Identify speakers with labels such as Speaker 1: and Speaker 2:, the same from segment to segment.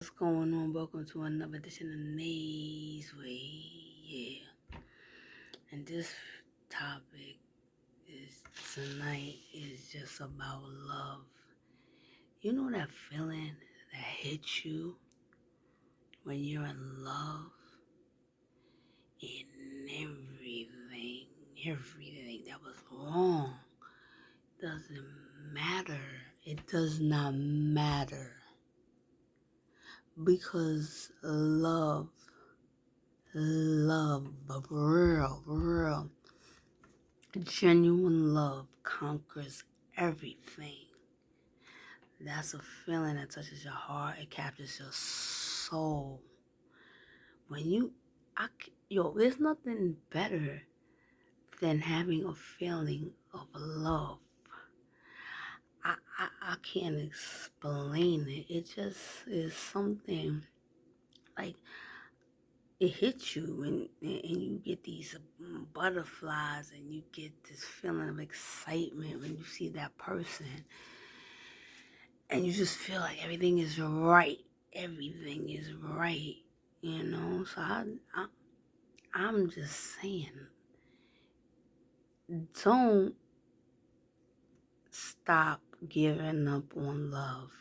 Speaker 1: What's going on? Welcome to another edition of Nays Way. Yeah. And this topic is tonight is just about love. You know that feeling that hits you when you're in love and everything that was wrong doesn't matter. It does not matter because love, but real, genuine love conquers everything. That's a feeling that touches your heart. It captures your soul. When there's nothing better than having a feeling of love. I can't explain it. It just is something like it hits you and you get these butterflies and you get this feeling of excitement when you see that person and you just feel like everything is right. Everything is right, So I'm just saying, don't stop giving up on love,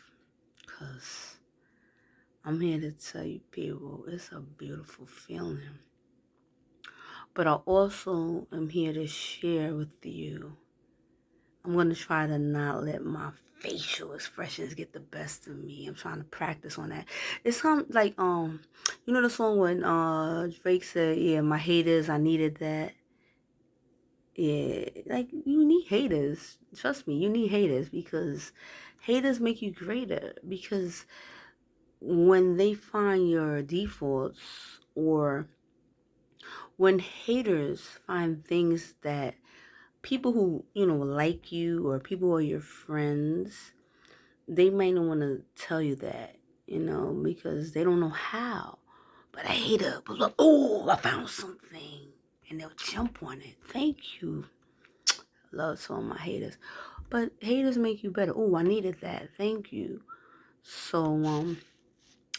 Speaker 1: cause I'm here to tell you, people, it's a beautiful feeling. But I also am here to share with you. I'm going to try to not let my facial expressions get the best of me. I'm trying to practice on that. It's kind of like, the song when Drake said, yeah, my haters, I needed that. Yeah, like you need haters. Trust me, you need haters because haters make you greater. Because when they find your defaults or when haters find things that people who, like you or people who are your friends, they might not want to tell you that, because they don't know how. But a hater will look, oh, I found something. And they'll jump on it. Thank you. Love to all my haters. But haters make you better. Oh, I needed that. Thank you. So,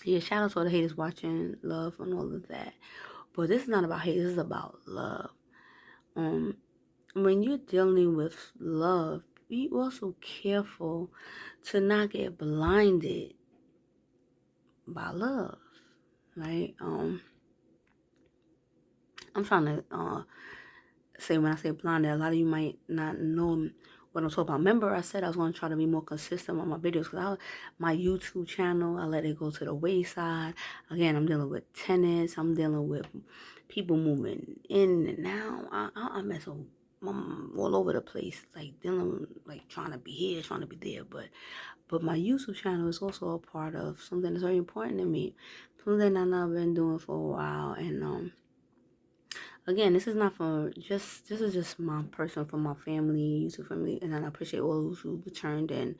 Speaker 1: yeah, shout out to all the haters watching, love and all of that. But this is not about hate. This is about love. When you're dealing with love, be also careful to not get blinded by love, right? I'm trying to say when I say blinded, a lot of you might not know what I'm talking about. Remember, I said I was going to try to be more consistent on my videos because my YouTube channel, I let it go to the wayside. Again, I'm dealing with tenants. I'm dealing with people moving in and out. I'm messing all over the place, like dealing, like trying to be here, trying to be there. But my YouTube channel is also a part of something that's very important to me, something that I've been doing for a while, and again, this is not this is just my personal, for my family, YouTube family, and I appreciate all those who returned and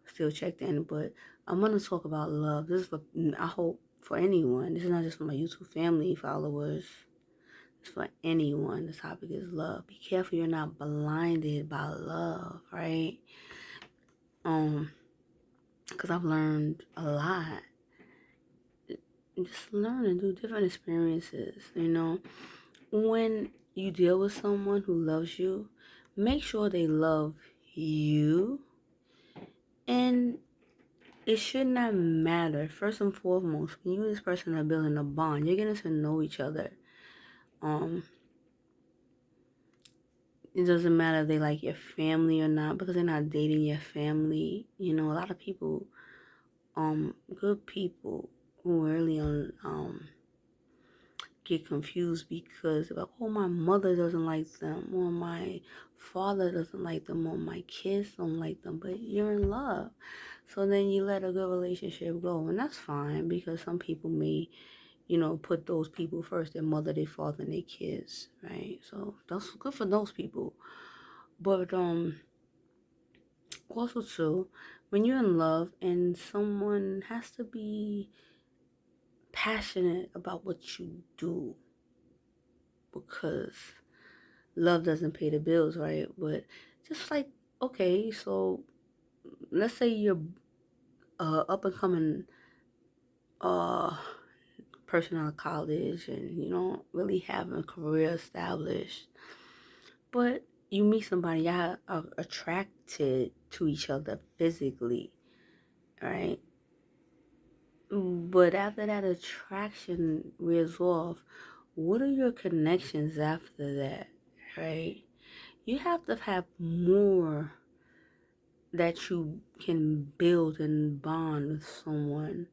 Speaker 1: still checked in. But I'm going to talk about love. This is for, I hope, for anyone. This is not just for my YouTube family followers. It's for anyone. The topic is love. Be careful you're not blinded by love, right? Because I've learned a lot. Just learn and do different experiences, When you deal with someone who loves you, make sure they love you. And it should not matter. First and foremost, when you and this person are building a bond, you're getting to know each other. It doesn't matter if they like your family or not, because they're not dating your family. A lot of people, good people who early on, get confused because they're like, oh, my mother doesn't like them, or my father doesn't like them, or my kids don't like them, but you're in love. So then you let a good relationship go, and that's fine because some people may, put those people first, their mother, their father, and their kids, right? So that's good for those people. But also too, when you're in love and someone has to be passionate about what you do, because love doesn't pay the bills, right? But just like, okay, so let's say you're up and coming uh person out of college and you don't really have a career established, but you meet somebody, y'all are attracted to each other physically, right? But after that attraction wears off, what are your connections after that, right? You have to have more that you can build and bond with someone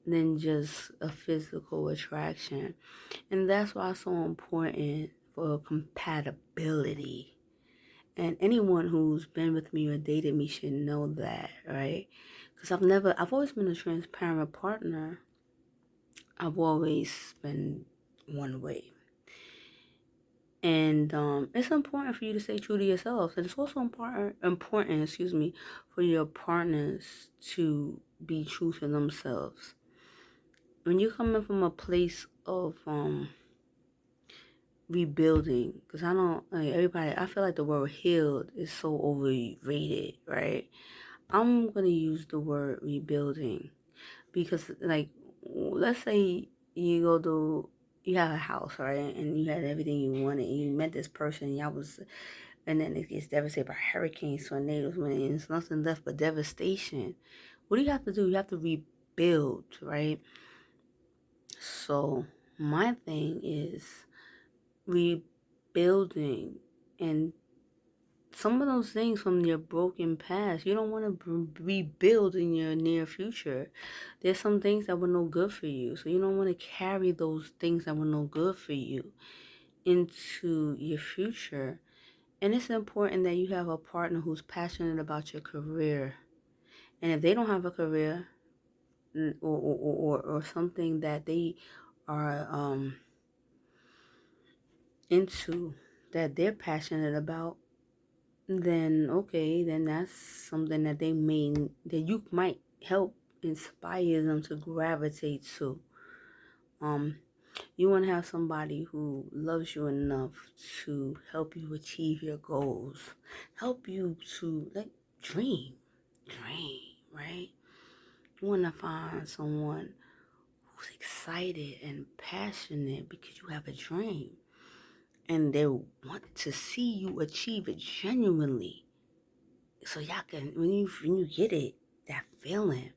Speaker 1: than just a physical attraction. And that's why it's so important for compatibility. And anyone who's been with me or dated me should know that, right? Because I've always been a transparent partner. I've always been one way. And it's important for you to stay true to yourself. And it's also important, for your partners to be true to themselves. When you're coming from a place of rebuilding, because I feel like the word healed is so overrated, right? I'm going to use the word rebuilding because, like, let's say you have a house, right? And you had everything you wanted, and you met this person, and then it gets devastated by hurricanes, tornadoes, when it's nothing left but devastation. What do you have to do? You have to rebuild, right? So, my thing is rebuilding, and some of those things from your broken past, you don't want to rebuild in your near future. There's some things that were no good for you, so you don't want to carry those things that were no good for you into your future. And it's important that you have a partner who's passionate about your career. And if they don't have a career, or something that they are into, that they're passionate about, then okay, then that's something that that you might help inspire them to gravitate to. You want to have somebody who loves you enough to help you achieve your goals, help you to dream, right? You want to find someone who's excited and passionate because you have a dream, and they want to see you achieve it genuinely. So y'all can, when you get it, that feeling,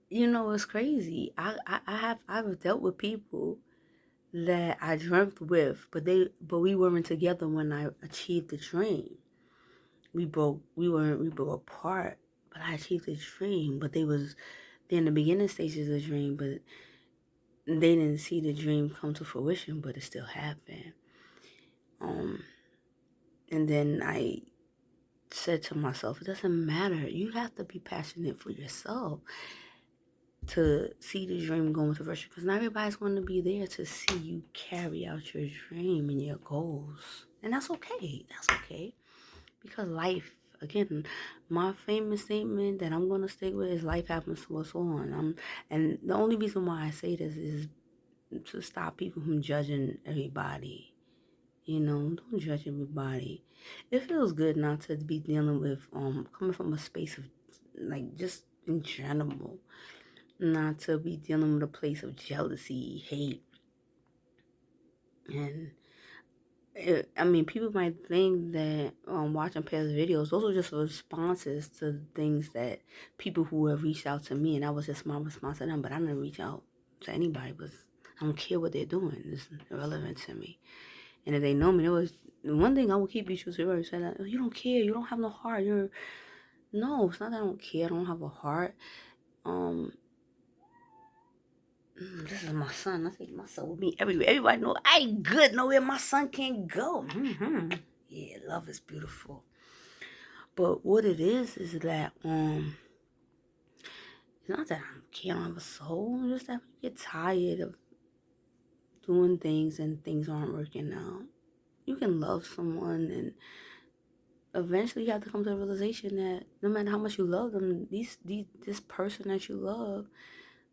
Speaker 1: it's crazy. I've dealt with people that I dreamt with, but we weren't together when I achieved the dream. We broke apart, but I achieved the dream. But they're in the beginning stages of the dream, but they didn't see the dream come to fruition, but it still happened. And then I said to myself, it doesn't matter. You have to be passionate for yourself to see the dream go into fruition, because not everybody's going to be there to see you carry out your dream and your goals. And that's okay. Because life, again, my famous statement that I'm going to stick with is life happens to us all. And the only reason why I say this is to stop people from judging everybody. Don't judge everybody. It feels good not to be dealing with coming from a space of, like, just in general, not to be dealing with a place of jealousy, hate. And people might think that watching past videos, those are just responses to things that people who have reached out to me, and that was just my response to them. But I didn't reach out to anybody, because I don't care what they're doing. It's irrelevant to me. And if they know me, there was one thing I will keep you true to. You said that, you don't care, you don't have no heart. No, it's not that I don't care. I don't have a heart. This is my son. I take my son with me everywhere. Everybody know I ain't good nowhere my son can't go. Yeah, love is beautiful. But what it is that it's not that I can't have a soul. It's just that you get tired of doing things and things aren't working out. You can love someone, and eventually you have to come to the realization that no matter how much you love them, this person that you love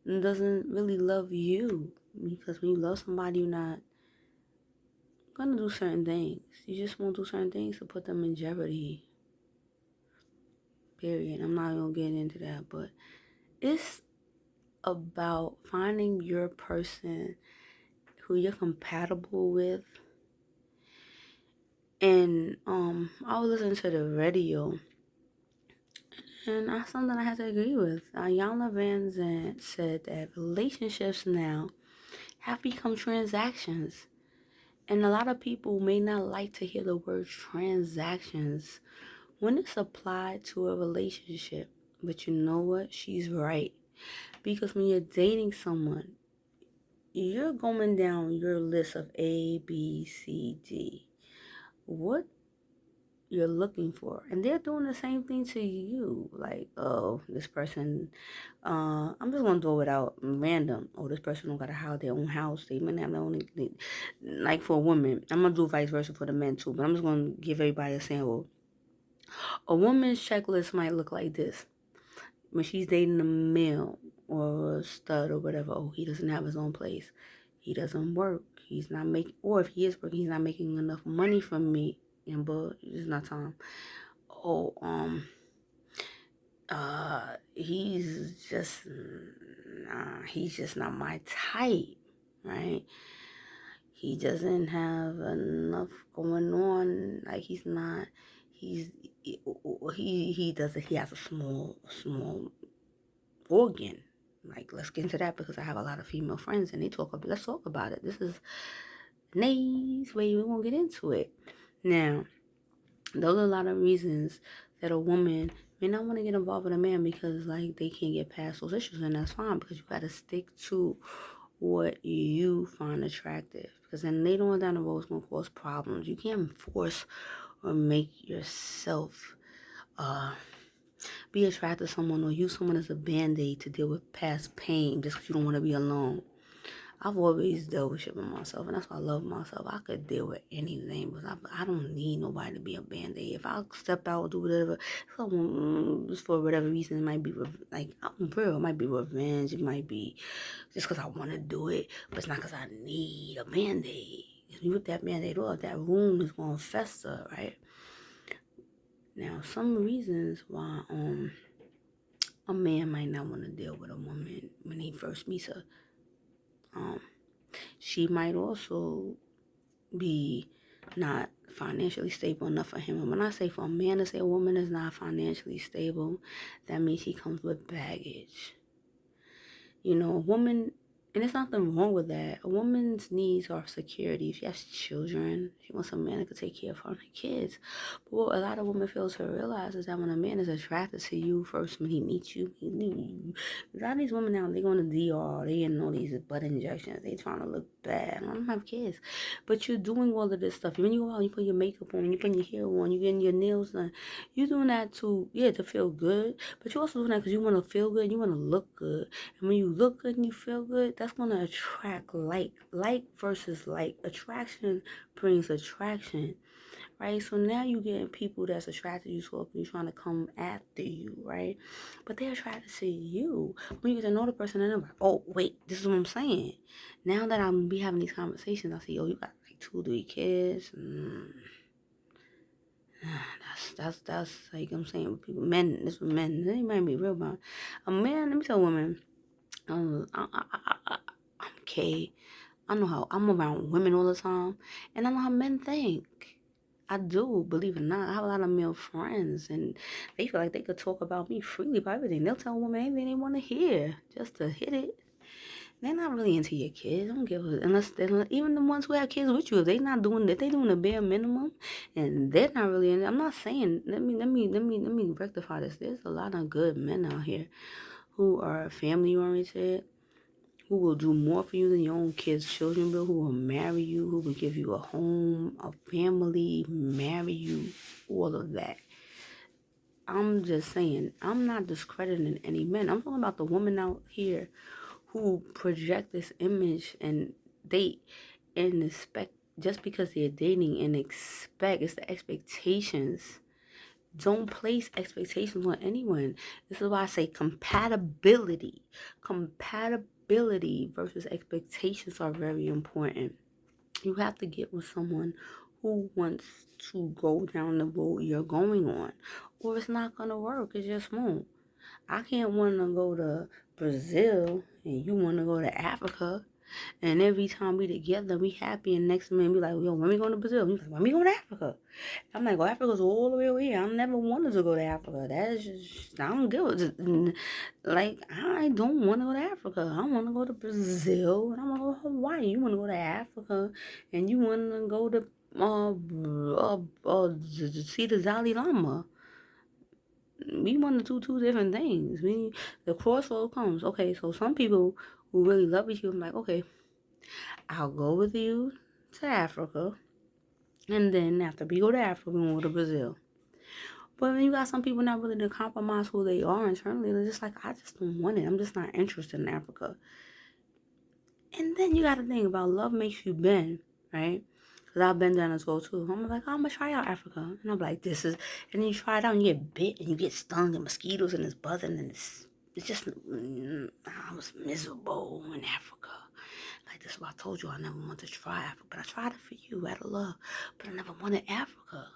Speaker 1: doesn't really love you. Because when you love somebody, you're not gonna do certain things. You just won't do certain things to put them in jeopardy. Period. I'm not gonna get into that, but it's about finding your person who you're compatible with. And I was listening to the radio, and that's something I had to agree with. Yana Van Zant said that relationships now have become transactions. And a lot of people may not like to hear the word transactions when it's applied to a relationship. But you know what? She's right. Because when you're dating someone, you're going down your list of A, B, C, D. What you're looking for, and they're doing the same thing to you. Like, oh, this person, I'm just gonna do it without random. Oh, this person don't got to have their own house. They might have their own. Like for a woman, I'm gonna do vice versa for the men too. But I'm just gonna give everybody a sample. A woman's checklist might look like this: when she's dating a male or a stud or whatever. Oh, he doesn't have his own place. He doesn't work. He's not making, or if he is working, he's not making enough money from me. And but it's not time. Oh, he's just not my type, right? He doesn't have enough going on. Like he doesn't, he has a small organ. Like, let's get into that because I have a lot of female friends and let's talk about it. This is nice way we won't get into it. Now, those are a lot of reasons that a woman may not want to get involved with a man because, like, they can't get past those issues, and that's fine because you got to stick to what you find attractive, because then later on down the road it's going to cause problems. You can't force or make yourself be attracted to someone or use someone as a band-aid to deal with past pain just because you don't want to be alone. I've always dealt with shit with myself, and that's why I love myself. I could deal with anything, but I don't need nobody to be a band-aid. If I step out or do whatever, just for whatever reason, it might be, like, I'm real. It might be revenge. It might be just because I want to do it, but it's not because I need a band-aid. If you rip that band-aid off, that wound is going to fester, right? Now, some reasons why a man might not want to deal with a woman when he first meets her. She might also be not financially stable enough for him. And when I say for a man to say a woman is not financially stable, that means he comes with baggage. You know, a woman, and there's nothing wrong with that. A woman's needs are security. She has children. She wants a man that can take care of her and her kids. But what a lot of women fail to realize is that when a man is attracted to you first, when he meets you, a lot of these women now, they going to DR, they getting all these butt injections, they trying to look bad. I don't have kids. But you're doing all of this stuff. When you go out, you put your makeup on, you put your hair on, you getting your nails done. You're doing that to feel good. But you're also doing that because you want to feel good, you want to look good. And when you look good and you feel good, that's going to attract like versus like. Attraction brings attraction, right? So now you getting people that's attracted to you, so you're trying to come after you, right? But they're attracted to you. When you get to know the person, and they're like, oh wait, this is what I'm saying. Now that I'm be having these conversations, I see, oh, you got like 2-3 kids. That's like I'm saying, people, men. This was men. They might be real about a man. Let me tell a woman. I'm okay. I know how I'm around women all the time, and I know how men think. I do, believe it or not. I have a lot of male friends, and they feel like they could talk about me freely about everything. They'll tell a woman anything they want to hear just to hit it. They're not really into your kids. I don't give a, unless they're even the ones who have kids with you. If they not doing, if they doing the bare minimum, and they're not really in it. I'm not saying. Let me rectify this. There's a lot of good men out here who are family oriented, who will do more for you than your own kids' children will, who will marry you, who will give you a home, a family, marry you, all of that. I'm just saying, I'm not discrediting any men. I'm talking about the women out here who project this image and date and expect, just because they're dating and expect, it's the expectations. Don't place expectations on anyone. This is why I say compatibility. Compatibility versus expectations are very important. You have to get with someone who wants to go down the road you're going on, or it's not going to work. It just won't. I can't want to go to Brazil and you want to go to Africa, and every time we together, we happy, and next minute we like, yo, when we going to Brazil? You like, when we going to Africa? I'm like, well, Africa's all the way over here. I never wanted to go to Africa. That's just, I don't give it. Like, I don't want to go to Africa. I want to go to Brazil, and I want to go to Hawaii. You want to go to Africa, and you want to go to see the Dalai Lama. We want to do two different things. The crossroad comes. Okay, so some people who really love each other, I'm like, okay, I'll go with you to Africa, and then after we go to Africa, we go to Brazil. But then you got some people not willing to compromise who they are internally. They're just like, I just don't want it. I'm just not interested in Africa. And then you got to think about love makes you bend, right? Because I've been down as well too. I'm like, oh, I'm going to try out Africa. And I'm like, this is, and then you try it out and you get bit and you get stung and mosquitoes and it's buzzing and it's just, I was miserable in Africa. Like, this is what I told you. I never wanted to try Africa. But I tried it for you out of love. But I never wanted Africa.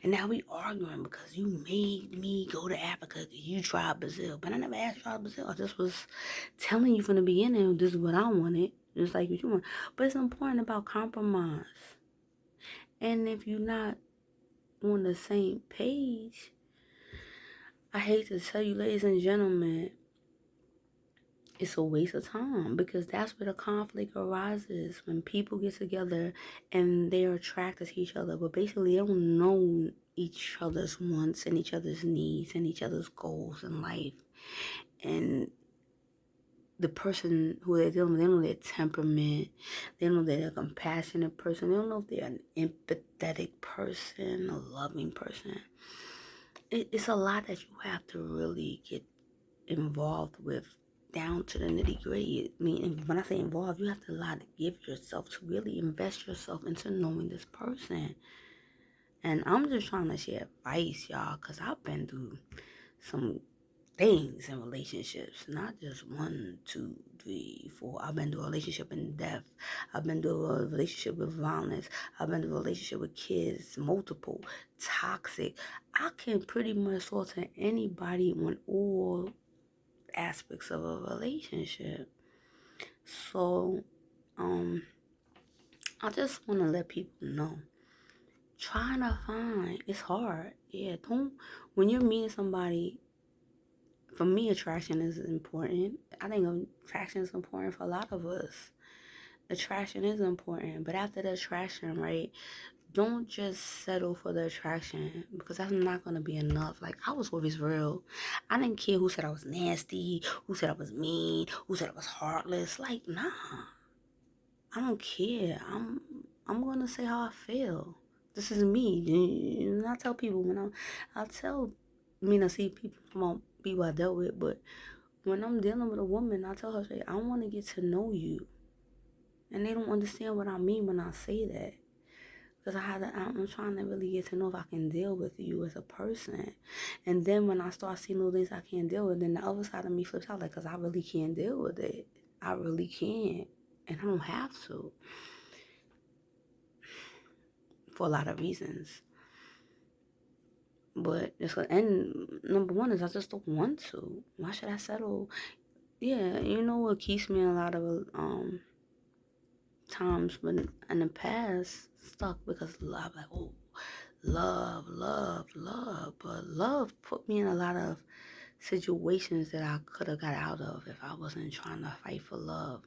Speaker 1: And now we arguing because you made me go to Africa because you tried Brazil. But I never asked you to try Brazil. I just was telling you from the beginning, this is what I wanted. Just like what you want. But it's important about compromise. And if you're not on the same page, I hate to tell you, ladies and gentlemen, it's a waste of time, because that's where the conflict arises, when people get together and they're attracted to each other, but basically they don't know each other's wants and each other's needs and each other's goals in life. And the person who they're dealing with, they don't know their temperament, they don't know they're a compassionate person, they don't know if they're an empathetic person, a loving person. It's a lot that you have to really get involved with, down to the nitty gritty. I mean, when I say involved, you have to allow to give yourself, to really invest yourself into knowing this person. And I'm just trying to share advice, y'all, because I've been through some things in relationships, not just 1, 2, 3, 4. I've been through a relationship in death. I've been through a relationship with violence. I've been through a relationship with kids, multiple, toxic. I can pretty much talk to anybody on all aspects of a relationship. So, I just want to let people know, trying to find, it's hard. Yeah, when you're meeting somebody, for me, attraction is important. I think attraction is important for a lot of us. Attraction is important, but after the attraction, right, don't just settle for the attraction, because that's not going to be enough. Like, I was always real. I didn't care who said I was nasty, who said I was mean, who said I was heartless. Like, nah, I don't care. I'm going to say how I feel. This is me. And I tell people I see people about people I dealt with, but when I'm dealing with a woman, I tell her, I want to get to know you. And they don't understand what I mean when I say that. Because I'm trying to really get to know if I can deal with you as a person. And then when I start seeing those things I can't deal with, then the other side of me flips out, like, because I really can't deal with it. I really can't. And I don't have to. For a lot of reasons. But and number one is I just don't want to. Why should I settle? Yeah, you know what keeps me in a lot of times when in the past stuck, because love, like, oh, love, love, love. But love put me in a lot of situations that I could have got out of if I wasn't trying to fight for love.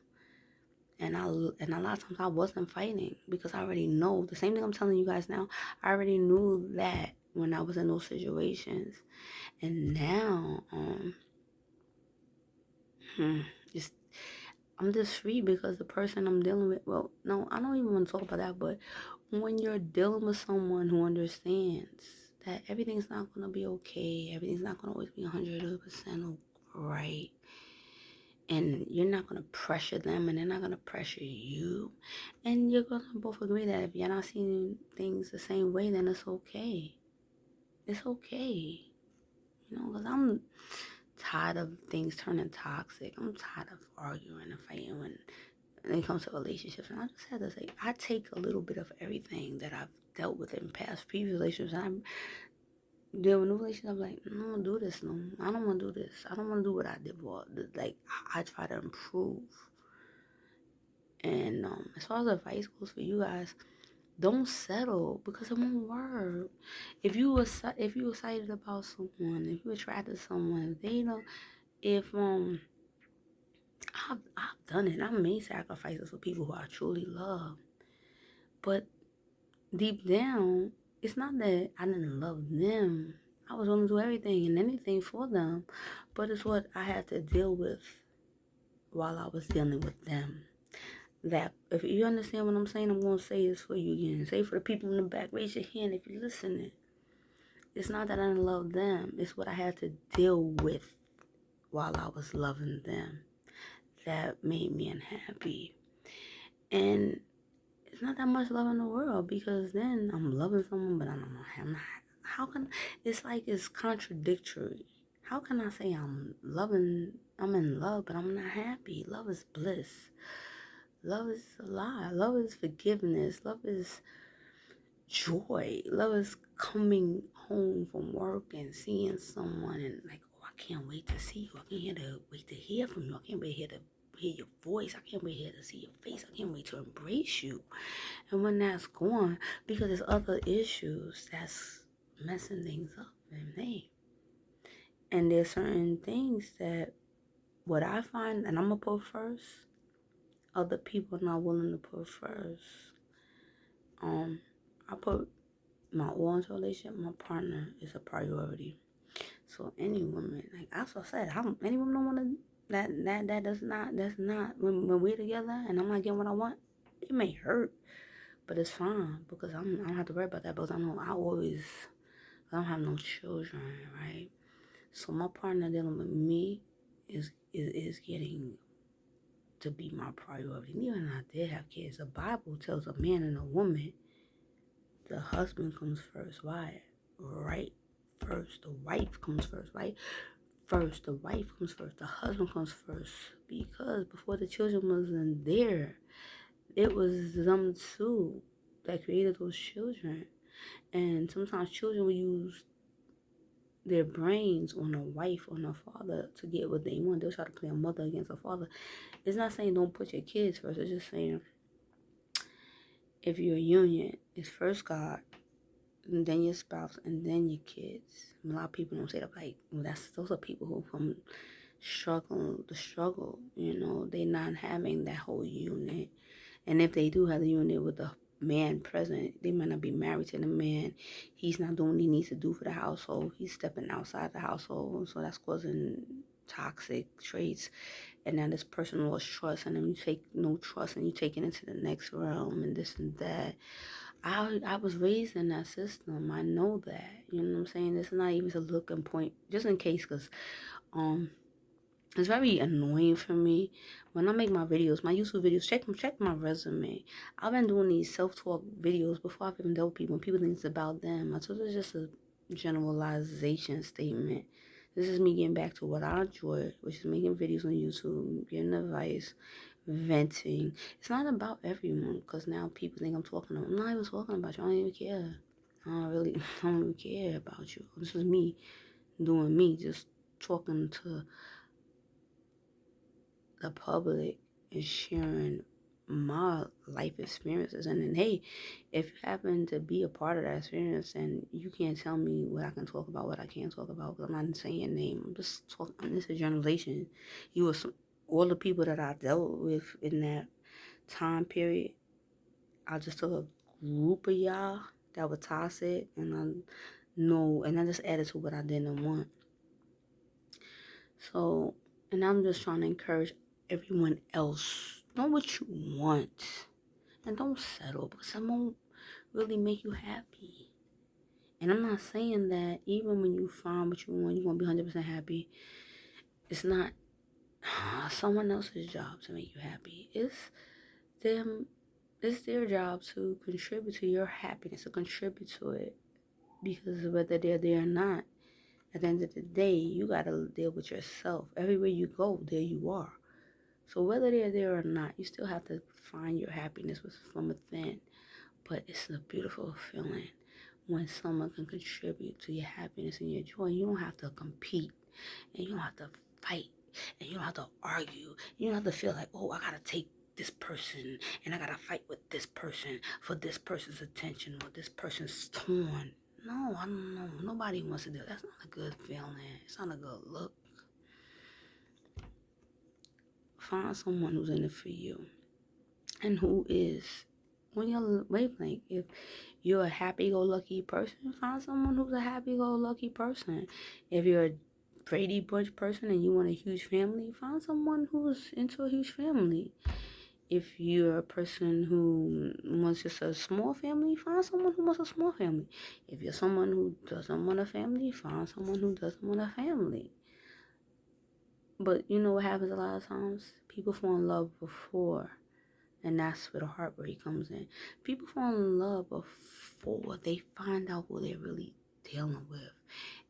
Speaker 1: And a lot of times I wasn't fighting, because I already know the same thing I'm telling you guys now. I already knew that when I was in those situations. And now, just I'm just free, because the person I'm dealing with, well, no, I don't even want to talk about that, but when you're dealing with someone who understands that everything's not going to be okay, everything's not going to always be 100% right, and you're not going to pressure them and they're not going to pressure you, and you're going to both agree that if you're not seeing things the same way, then it's okay. It's okay. Because I'm tired of things turning toxic. I'm tired of arguing and fighting when it comes to relationships. And I just had to say, I take a little bit of everything that I've dealt with in past previous relationships, and deal with new relationship, I'm like, I don't want to do this no. I don't want to do this. I don't want to do what I did before. Like, I try to improve. And as far as advice goes for you guys, don't settle because it won't work. If you excited about someone, if you attracted to someone, if they know, if I've done it. I've made sacrifices for people who I truly love, but deep down, it's not that I didn't love them. I was willing to do everything and anything for them, but it's what I had to deal with while I was dealing with them. That if you understand what I'm saying, I'm gonna say this for you again. Say for the people in the back, raise your hand if you're listening. It's not that I didn't love them. It's what I had to deal with while I was loving them that made me unhappy. And it's not that much love in the world because then I'm loving someone, but I'm not. How can it's like it's contradictory? How can I say I'm in love, but I'm not happy? Love is bliss. Love is a lie. Love is forgiveness. Love is joy. Love is coming home from work and seeing someone and like, oh, I can't wait to see you. I can't wait to hear from you. I can't wait to hear your voice. I can't wait here to see your face. I can't wait to embrace you. And when that's gone, because there's other issues that's messing things up in me. And there's certain things that what I find, and I'm gonna put first, other people not willing to put first. I put my all into a relationship. My partner is a priority. So any woman, like I also said, any woman don't want to that's not when we're together and I'm not getting what I want. It may hurt, but it's fine because I don't have to worry about that because I know I don't have no children, right? So my partner dealing with me is getting to be my priority. And even if I did have kids, the Bible tells a man and a woman the husband comes first. Why? Right first. The wife comes first, right? First, the wife comes first. The husband comes first. Because before the children wasn't there, it was them two that created those children. And sometimes children will use their brains on a wife, on a father to get what they want. They'll try to play a mother against a father. It's not saying don't put your kids first. It's just saying if you're a union, it's first God, and then your spouse, and then your kids. A lot of people don't say that, like, well, those are people who from the struggle, they not having that whole unit. And if they do have the unit with the man present, they might not be married to the man. He's not doing what he needs to do for the household. He's stepping outside the household, so that's causing toxic traits. And then this person lost trust, and then you take no trust, and you take it into the next realm, and this and that. I was raised in that system. I know that. You know what I'm saying? This is not even a looking point, just in case, because it's very annoying for me when I make my videos, my YouTube videos. Check my resume. I've been doing these self-talk videos before I've even dealt with people. When people think it's about them, I thought it's just a generalization statement. This is me getting back to what I enjoy, which is making videos on YouTube, giving advice, venting. It's not about everyone because now people think I'm talking to them. I'm not even talking about you. I don't even care. I don't even care about you. This is me doing me, just talking to the public and sharing my life experiences. And then, hey, if you happen to be a part of that experience and you can't tell me what I can talk about, what I can't talk about, because I'm not saying your name, I'm just talking, this is generalization. All the people that I dealt with in that time period, I just took a group of y'all that were toxic, and I just added to what I didn't want. So, and I'm just trying to encourage everyone else. Know what you want. And don't settle because some won't really make you happy. And I'm not saying that even when you find what you want, you're going to be 100% happy. It's not someone else's job to make you happy. It's their job to contribute to your happiness, to contribute to it. Because whether they're there or not, at the end of the day, you got to deal with yourself. Everywhere you go, there you are. So whether they're there or not, you still have to find your happiness from within. But it's a beautiful feeling when someone can contribute to your happiness and your joy. You don't have to compete, and you don't have to fight, and you don't have to argue. You don't have to feel like, oh, I gotta take this person and I gotta fight with this person for this person's attention or this person's torn. No, I don't know. Nobody wants to do that. That's not a good feeling. It's not a good look. Find someone who's in it for you and who is on your wavelength. If you're a happy-go-lucky person, find someone who's a happy-go-lucky person. If you're a Brady Bunch person and you want a huge family, find someone who's into a huge family. If you're a person who wants just a small family, find someone who wants a small family. If you're someone who doesn't want a family, find someone who doesn't want a family. But you know what happens a lot of times? People fall in love before, and that's where the heartbreak comes in. People fall in love before they find out who they're really dealing with.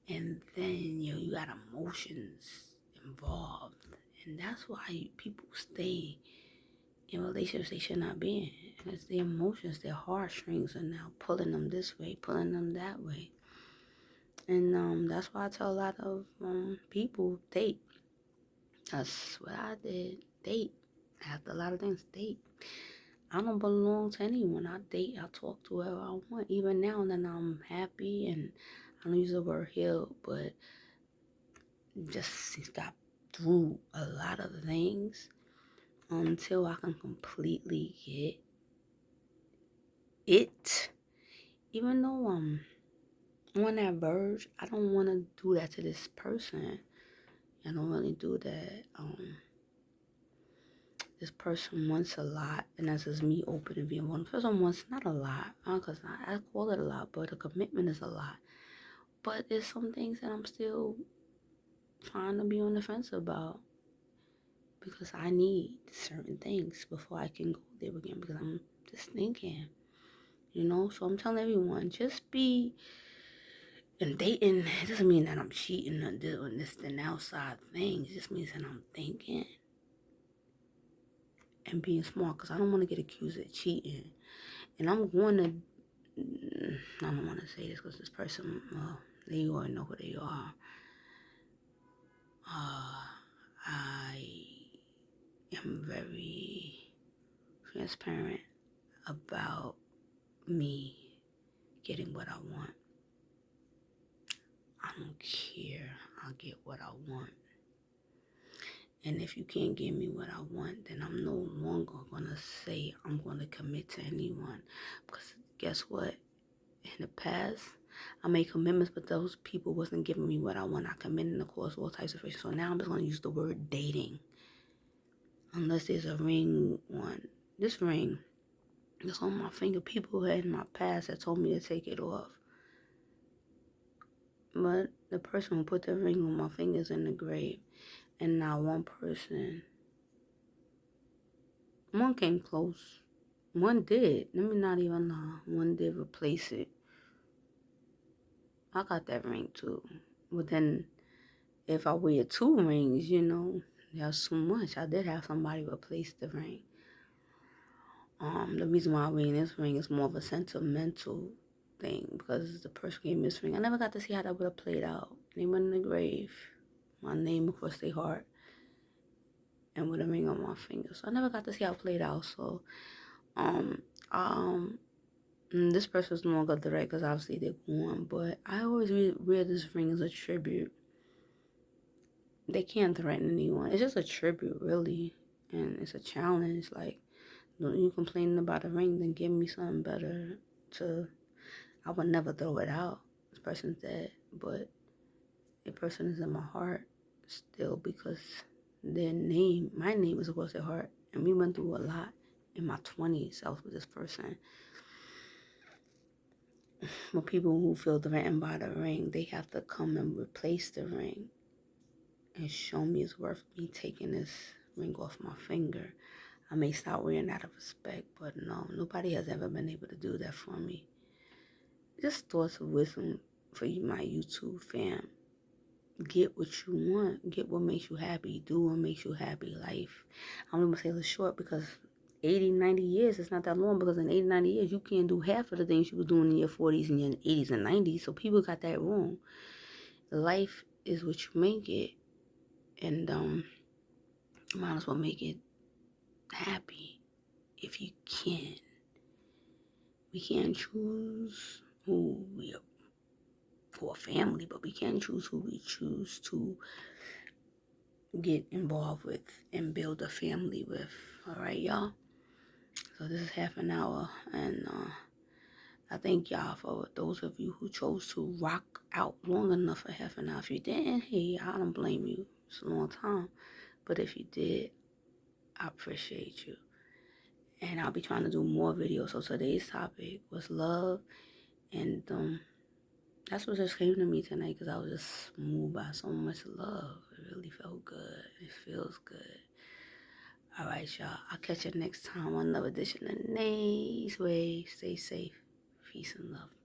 Speaker 1: And then, you got emotions involved. And that's why people stay in relationships they should not be in. And it's their emotions, their heartstrings are now pulling them this way, pulling them that way. And that's why I tell a lot of people, date. That's what I did. Date. After a lot of things, date. I don't belong to anyone. I date. I talk to whoever I want. Even now that I'm happy, and I don't use the word healed, but just got through a lot of things until I can completely get it. Even though I'm on that verge, I don't want to do that to this person. I don't really do that. This person wants a lot, and that's just me open and being one. Person wants not a lot, because I call it a lot, but the commitment is a lot. But there's some things that I'm still trying to be on the fence about, because I need certain things before I can go there again, because I'm just thinking, so I'm telling everyone, just be, and dating, it doesn't mean that I'm cheating or doing this and outside things. It just means that I'm thinking and being smart, because I don't want to get accused of cheating. And I'm going to, I don't want to say this because this person, they already know who they are. I am very transparent about me getting what I want. I don't care. I'll get what I want. And if you can't give me what I want, then I'm no longer going to say I'm going to commit to anyone. Because guess what? In the past, I made commitments, but those people wasn't giving me what I want. I committed to cause all types of friction. So now I'm just going to use the word dating. Unless there's a ring on this ring that's on my finger. People had in my past that told me to take it off. But the person who put the ring on my finger is in the grave. And not one person. One came close. One did. Let me not even lie. One did replace it. I got that ring too. But then if I wear 2 rings, that's too much. I did have somebody replace the ring. The reason why I wear this ring is more of a sentimental thing, because the person gave me this ring. I never got to see how that would have played out. They went in the grave. My name across their heart. And with a ring on my finger. So I never got to see how it played out. So, this person's no longer direct, because obviously they're gone. But I always wear this ring as a tribute. They can't threaten anyone. It's just a tribute, really. And it's a challenge. Like, don't you complaining about a ring, then give me something better I would never throw it out. This person's dead. But a person is in my heart still, because my name is across their heart. And we went through a lot in my 20s. I was with this person. But people who feel threatened by the ring, they have to come and replace the ring and show me it's worth me taking this ring off my finger. I may start wearing that out of respect, but no, nobody has ever been able to do that for me. Just thoughts of wisdom for you, my YouTube fam. Get what you want. Get what makes you happy. Do what makes you happy. Life, I'm going to say it's short, because 80, 90 years. It's not that long, because in 80, 90 years, you can't do half of the things you were doing in your 40s and your 80s and 90s. So people got that wrong. Life is what you make it. And you might as well make it happy if you can. We can't choose who we are for a family, but we can choose who we choose to get involved with and build a family with. All right, y'all? So this is half an hour, and I thank y'all for those of you who chose to rock out long enough for half an hour. If you didn't, hey, I don't blame you. It's a long time. But if you did, I appreciate you. And I'll be trying to do more videos. So today's topic was love, and that's what just came to me tonight, because I was just moved by so much love. It really felt good. It feels good. All right, y'all. I'll catch you next time on another edition of Nays Way. Stay safe. Peace and love.